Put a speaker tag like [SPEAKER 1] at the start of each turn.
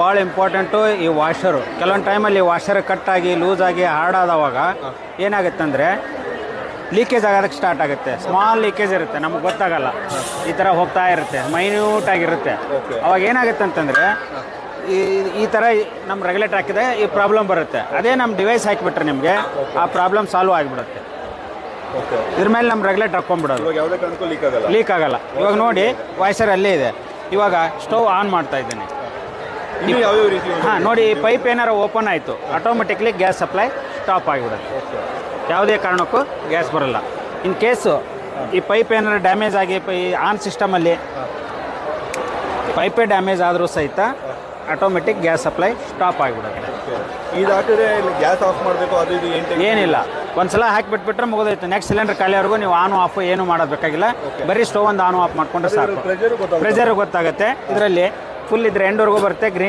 [SPEAKER 1] ಭಾಳ ಇಂಪಾರ್ಟೆಂಟು ಈ ವಾಷರು. ಕೆಲವೊಂದು ಟೈಮಲ್ಲಿ ವಾಷರ್ ಕಟ್ಟಾಗಿ ಲೂಸಾಗಿ ಹಾರ್ಡಾದವಾಗ ಏನಾಗುತ್ತೆ ಅಂದರೆ ಲೀಕೇಜ್ ಆಗೋದಕ್ಕೆ ಸ್ಟಾರ್ಟ್ ಆಗುತ್ತೆ. ಸ್ಮಾಲ್ ಲೀಕೇಜ್ ಇರುತ್ತೆ, ನಮಗೆ ಗೊತ್ತಾಗಲ್ಲ. ಈ ಥರ ಹೋಗ್ತಾ ಇರುತ್ತೆ, ಮೈನ್ಯೂಟ್ ಆಗಿರುತ್ತೆ. ಅವಾಗ ಏನಾಗುತ್ತೆ ಅಂತಂದರೆ ಈ ಥರ ನಮ್ಮ ರೆಗ್ಯುಲೇಟರ್ ಹಾಕಿದೆ ಈ ಪ್ರಾಬ್ಲಮ್ ಬರುತ್ತೆ. ಅದೇ ನಮ್ಮ ಡಿವೈಸ್ ಹಾಕಿಬಿಟ್ರೆ ನಿಮಗೆ ಆ ಪ್ರಾಬ್ಲಮ್ ಸಾಲ್ವ್ ಆಗಿಬಿಡುತ್ತೆ. ಇದ್ರ ಮೇಲೆ ನಮ್ಮ ರೆಗ್ಯುಲೇಟರ್ ಹಾಕ್ಕೊಂಡ್ಬಿಡೋದು, ಲೀಕ್ ಆಗಲ್ಲ. ಇವಾಗ ನೋಡಿ ವಾಷರ್ ಅಲ್ಲೇ ಇದೆ. ಇವಾಗ ಸ್ಟವ್ ಆನ್ ಮಾಡ್ತಾ ಇದ್ದೇನೆ. ಹಾಂ ನೋಡಿ, ಈ ಪೈಪ್ ಏನಾರು ಓಪನ್ ಆಯಿತು ಆಟೋಮೆಟಿಕ್ಲಿ ಗ್ಯಾಸ್ ಸಪ್ಲೈ ಸ್ಟಾಪ್ ಆಗಿಬಿಡುತ್ತೆ. ಯಾವುದೇ ಕಾರಣಕ್ಕೂ ಗ್ಯಾಸ್ ಬರೋಲ್ಲ. ಇನ್ ಕೇಸು ಈ ಪೈಪ್ ಏನಾರು ಡ್ಯಾಮೇಜ್ ಆಗಿ ಆನ್ ಸಿಸ್ಟಮಲ್ಲಿ ಪೈಪೇ ಡ್ಯಾಮೇಜ್ ಆದರೂ ಸಹಿತ ಆಟೋಮೆಟಿಕ್ ಗ್ಯಾಸ್ ಸಪ್ಲೈ ಸ್ಟಾಪ್ ಆಗಿಬಿಡುತ್ತೆ.
[SPEAKER 2] ಗ್ಯಾಸ್ ಆಫ್ ಮಾಡಬೇಕು, ಅದು ಇದು
[SPEAKER 1] ಏನಿಲ್ಲ, ಒಂದ್ಸಲ ಹಾಕಿಬಿಟ್ಬಿಟ್ರೆ ಮುಗಿದೋಯ್ತು. ನೆಕ್ಸ್ಟ್ ಸಿಲಿಂಡರ್ ಖಾಲಿವರೆಗೂ ನೀವು ಆನ್ ಆಫ್ ಏನು ಮಾಡೋಬೇಕಾಗಿಲ್ಲ. ಬರೀ ಸ್ಟವ್ ಒಂದು ಆನ್ ಆಫ್ ಮಾಡಿಕೊಂಡ್ರೆ ಸಾಕು. ಪ್ರೆಷರ್ ಗೊತ್ತಾಗುತ್ತೆ. ಇದರಲ್ಲಿ ಫುಲ್ ಇದ್ರೆ ಎಂಡ್ವರೆಗೂ ಬರುತ್ತೆ. ಗ್ರೀನ್